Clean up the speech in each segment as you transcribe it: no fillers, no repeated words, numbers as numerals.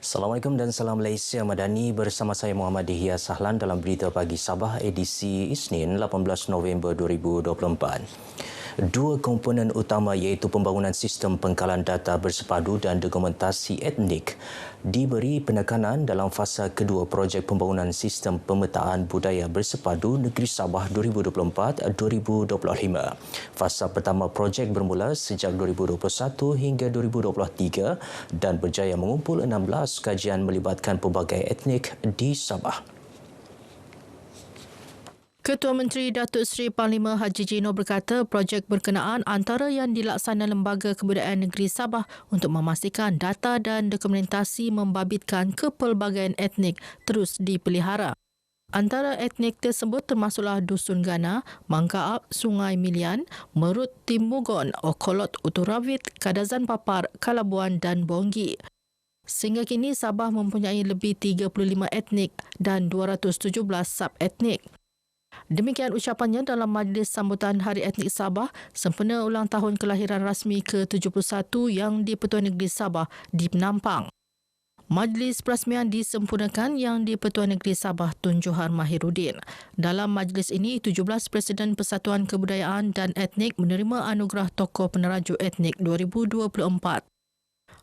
Assalamualaikum dan salam Malaysia Madani, bersama saya Muhammad Dihya Sahlan dalam Berita Pagi Sabah edisi Isnin 18 November 2024. Dua komponen utama iaitu pembangunan sistem pengkalan data bersepadu dan dokumentasi etnik diberi penekanan dalam fasa kedua projek pembangunan sistem pemetaan budaya bersepadu Negeri Sabah 2024-2025. Fasa pertama projek bermula sejak 2021 hingga 2023 dan berjaya mengumpul 16 kajian melibatkan pelbagai etnik di Sabah. Ketua Menteri Datuk Seri Panglima Haji Jino berkata projek berkenaan antara yang dilaksana Lembaga Kebudayaan Negeri Sabah untuk memastikan data dan dokumentasi membabitkan kepelbagaian etnik terus dipelihara. Antara etnik tersebut termasuklah Dusun Gana, Mangkaap, Sungai Milian, Merut Timugon, Okolot Uturawit, Kadazan Papar, Kalabuan dan Bonggi. Sehingga kini Sabah mempunyai lebih 35 etnik dan 217 sub-etnik. Demikian ucapannya dalam majlis sambutan Hari Etnik Sabah sempena ulang tahun kelahiran rasmi ke-71 yang di-Pertuan Negeri Sabah di Penampang. Majlis perasmian disempurnakan yang di-Pertuan Negeri Sabah Tun Johar Mahiruddin. Dalam majlis ini, 17 Presiden Persatuan Kebudayaan dan Etnik menerima anugerah Tokoh Peneraju Etnik 2024.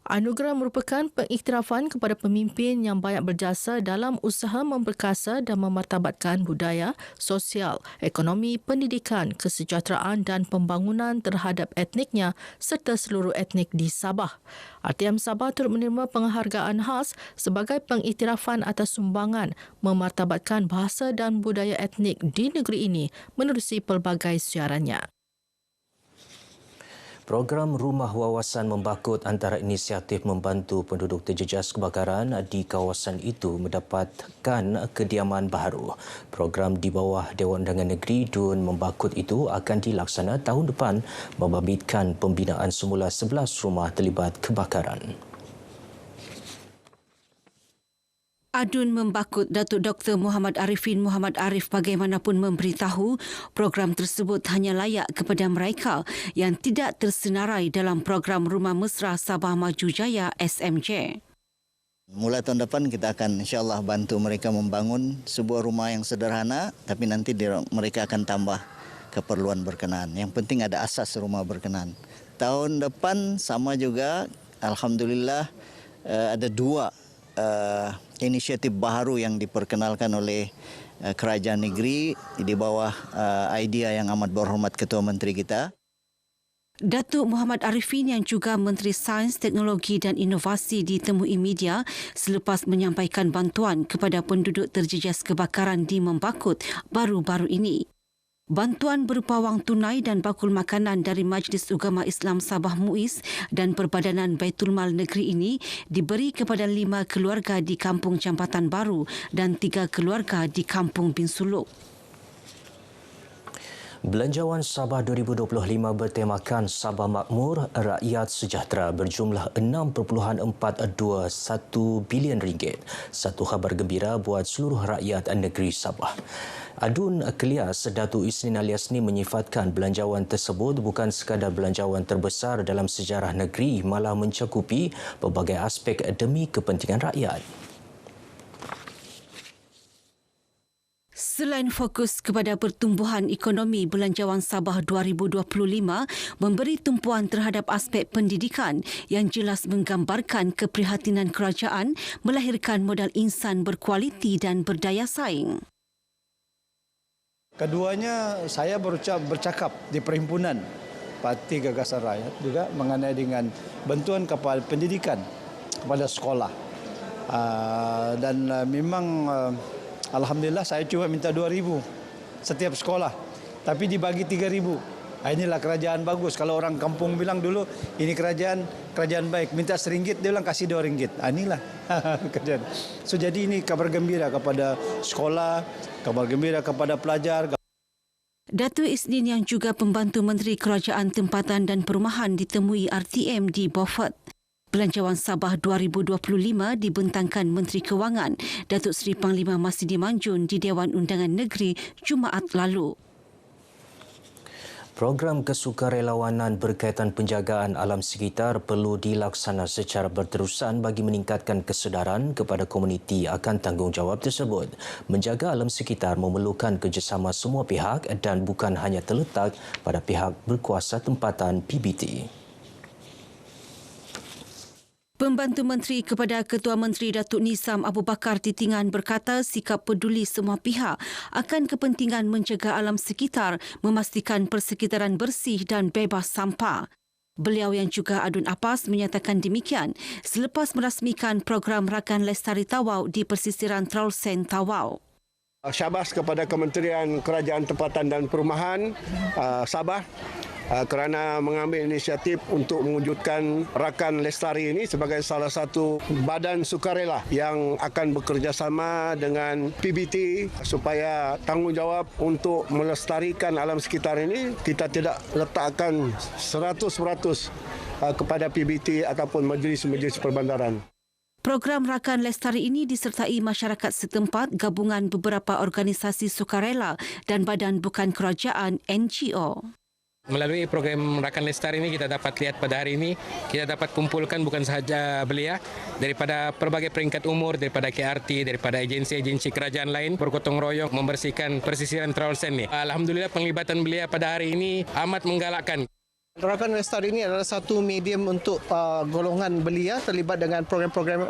Anugerah merupakan pengiktirafan kepada pemimpin yang banyak berjasa dalam usaha memperkasa dan memartabatkan budaya, sosial, ekonomi, pendidikan, kesejahteraan dan pembangunan terhadap etniknya serta seluruh etnik di Sabah. RTM Sabah turut menerima penghargaan khas sebagai pengiktirafan atas sumbangan memartabatkan bahasa dan budaya etnik di negeri ini menerusi pelbagai siarannya. Program Rumah Wawasan Membakut antara inisiatif membantu penduduk terjejas kebakaran di kawasan itu mendapatkan kediaman baharu. Program di bawah Dewan Undangan Negeri Dun Membakut itu akan dilaksana tahun depan membabitkan pembinaan semula 11 rumah terlibat kebakaran. Adun Membakut Datuk Dr. Muhammad Arifin Muhammad Arif bagaimanapun memberitahu program tersebut hanya layak kepada mereka yang tidak tersenarai dalam program Rumah Mesra Sabah Maju Jaya SMJ. Mulai tahun depan kita akan insya-Allah bantu mereka membangun sebuah rumah yang sederhana, tapi nanti mereka akan tambah keperluan berkenaan. Yang penting ada asas rumah berkenaan. Tahun depan sama juga, alhamdulillah ada dua inisiatif baru yang diperkenalkan oleh kerajaan negeri di bawah idea yang amat berhormat Ketua Menteri kita. Datuk Muhammad Arifin yang juga Menteri Sains, Teknologi dan Inovasi ditemui media selepas menyampaikan bantuan kepada penduduk terjejas kebakaran di Membakut baru-baru ini. Bantuan berupa wang tunai dan bakul makanan dari Majlis Ugama Islam Sabah MUIS dan Perbadanan Baitul Mal Negeri ini diberi kepada 5 keluarga di Kampung Jambatan Baru dan 3 keluarga di Kampung Bin Suluk. Belanjawan Sabah 2025 bertemakan Sabah Makmur, Rakyat Sejahtera berjumlah 6.421 bilion ringgit. Satu khabar gembira buat seluruh rakyat negeri Sabah. Adun Kelias Datuk Isnin Aliasni menyifatkan belanjawan tersebut bukan sekadar belanjawan terbesar dalam sejarah negeri, malah mencakupi pelbagai aspek demi kepentingan rakyat. Selain fokus kepada pertumbuhan ekonomi, Belanjawan Sabah 2025 memberi tumpuan terhadap aspek pendidikan yang jelas menggambarkan keprihatinan kerajaan melahirkan modal insan berkualiti dan berdaya saing. Keduanya saya bercakap di Perhimpunan Parti Gagasan Rakyat juga mengenai dengan bantuan kepada pendidikan kepada sekolah. Dan memang alhamdulillah saya cuma minta 2,000 setiap sekolah, tapi dibagi 3,000. Inilah kerajaan bagus. Kalau orang kampung bilang dulu ini kerajaan baik, minta RM1 dia bilang kasih RM2. Inilah kerajaan. So jadi ini kabar gembira kepada sekolah, kabar gembira kepada pelajar. Datuk Isnin yang juga pembantu Menteri Kerajaan Tempatan dan Perumahan ditemui RTM di Beaufort. Belanjawan Sabah 2025 dibentangkan Menteri Kewangan Datuk Seri Panglima Masidi Manjun di Dewan Undangan Negeri Jumaat lalu. Program kesukarelawanan berkaitan penjagaan alam sekitar perlu dilaksana secara berterusan bagi meningkatkan kesedaran kepada komuniti akan tanggungjawab tersebut. Menjaga alam sekitar memerlukan kerjasama semua pihak dan bukan hanya terletak pada pihak berkuasa tempatan PBT. Pembantu Menteri kepada Ketua Menteri Datuk Nizam Abu Bakar Titingan berkata sikap peduli semua pihak akan kepentingan menjaga alam sekitar, memastikan persekitaran bersih dan bebas sampah. Beliau yang juga Adun Apas menyatakan demikian selepas merasmikan program Rakan Lestari Tawau di persisiran Traulsen Tawau. Syabas kepada Kementerian Kerajaan Tempatan dan Perumahan Sabah kerana mengambil inisiatif untuk mewujudkan Rakan Lestari ini sebagai salah satu badan sukarela yang akan bekerjasama dengan PBT supaya tanggungjawab untuk melestarikan alam sekitar ini kita tidak letakkan 100% kepada PBT ataupun majlis-majlis perbandaran. Program Rakan Lestari ini disertai masyarakat setempat, gabungan beberapa organisasi sukarela dan badan bukan kerajaan NGO. Melalui program Rakan Lestari ini kita dapat lihat pada hari ini, kita dapat kumpulkan bukan sahaja belia daripada pelbagai peringkat umur, daripada KRT, daripada agensi-agensi kerajaan lain bergotong royong membersihkan persisiran Traulsen ini. Alhamdulillah penglibatan belia pada hari ini amat menggalakkan. Rakan Lestari ini adalah satu medium untuk golongan belia terlibat dengan program-program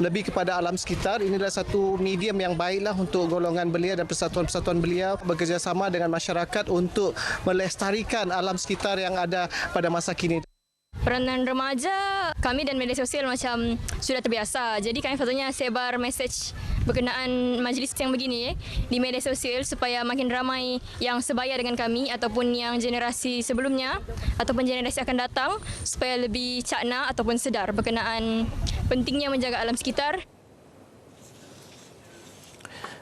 lebih kepada alam sekitar. Ini adalah satu medium yang baiklah untuk golongan belia dan persatuan-persatuan belia bekerjasama dengan masyarakat untuk melestarikan alam sekitar yang ada pada masa kini. Peranan remaja, kami dan media sosial macam sudah terbiasa. Jadi kami patutnya sebar mesej berkenaan majlis yang begini di media sosial supaya makin ramai yang sebaya dengan kami ataupun yang generasi sebelumnya ataupun generasi akan datang supaya lebih cakna ataupun sedar berkenaan pentingnya menjaga alam sekitar.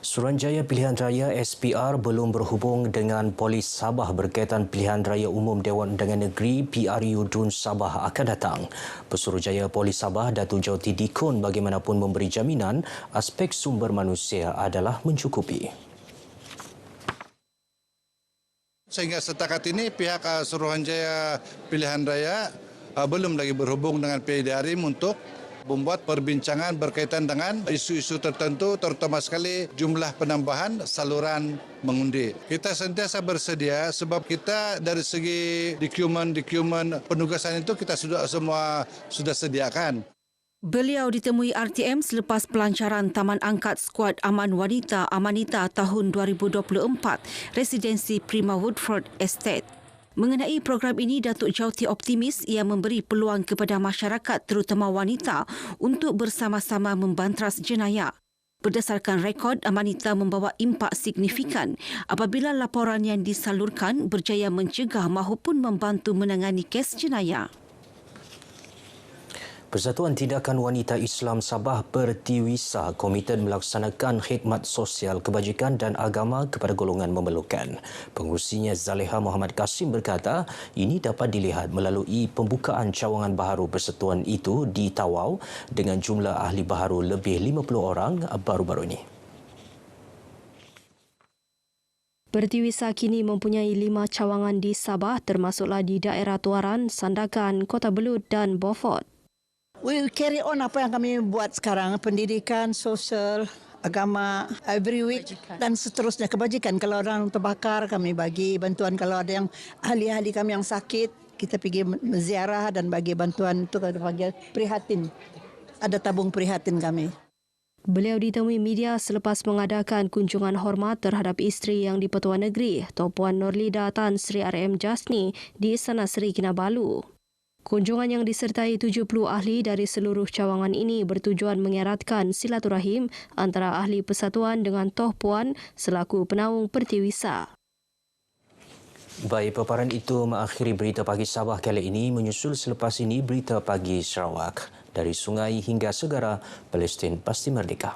Suruhanjaya Pilihan Raya SPR belum berhubung dengan Polis Sabah berkaitan Pilihan Raya Umum Dewan Undangan Negeri PRU Dun Sabah akan datang. Pesuruhjaya Polis Sabah Datuk Jauti Dikun bagaimanapun memberi jaminan aspek sumber manusia adalah mencukupi. Sehingga setakat ini pihak Suruhanjaya Pilihan Raya belum lagi berhubung dengan PDRIM untuk membuat perbincangan berkaitan dengan isu-isu tertentu, terutama sekali jumlah penambahan saluran mengundi. Kita sentiasa bersedia sebab kita dari segi dokumen penugasan itu kita semua sudah sediakan. Beliau ditemui RTM selepas pelancaran Taman Angkat Skuad Aman Wanita Amanita tahun 2024, Residensi Prima Woodford Estate. Mengenai program ini, Datuk Jauti optimis ia memberi peluang kepada masyarakat terutama wanita untuk bersama-sama membantras jenayah. Berdasarkan rekod, Amanita membawa impak signifikan apabila laporan yang disalurkan berjaya mencegah mahupun membantu menangani kes jenayah. Persatuan Tindakan Wanita Islam Sabah Pertiwisa komited melaksanakan khidmat sosial kebajikan dan agama kepada golongan memerlukan. Pengurusinya Zaleha Muhammad Kasim berkata ini dapat dilihat melalui pembukaan cawangan baharu persatuan itu di Tawau dengan jumlah ahli baharu lebih 50 orang baru-baru ini. Pertiwisa kini mempunyai 5 cawangan di Sabah termasuklah di daerah Tuaran, Sandakan, Kota Belud dan Beaufort. We carry on apa yang kami buat sekarang, pendidikan, sosial, agama, every week dan seterusnya, kebajikan. Kalau orang terbakar, kami bagi bantuan. Kalau ada yang ahli-ahli kami yang sakit, kita pergi ziarah dan bagi bantuan itu kita panggil prihatin. Ada tabung prihatin kami. Beliau ditemui media selepas mengadakan kunjungan hormat terhadap isteri yang di-Pertuan Negeri, Tuan Nurlida Tan Sri RM Jasni di Istana Seri Kinabalu. Kunjungan yang disertai 70 ahli dari seluruh cawangan ini bertujuan mengeratkan silaturahim antara ahli persatuan dengan Toh Puan selaku penaung Pertiwisa. Baik, paparan itu mengakhiri berita pagi Sabah kali ini. Menyusul selepas ini berita pagi Sarawak. Dari sungai hingga segara, Palestin pasti merdeka.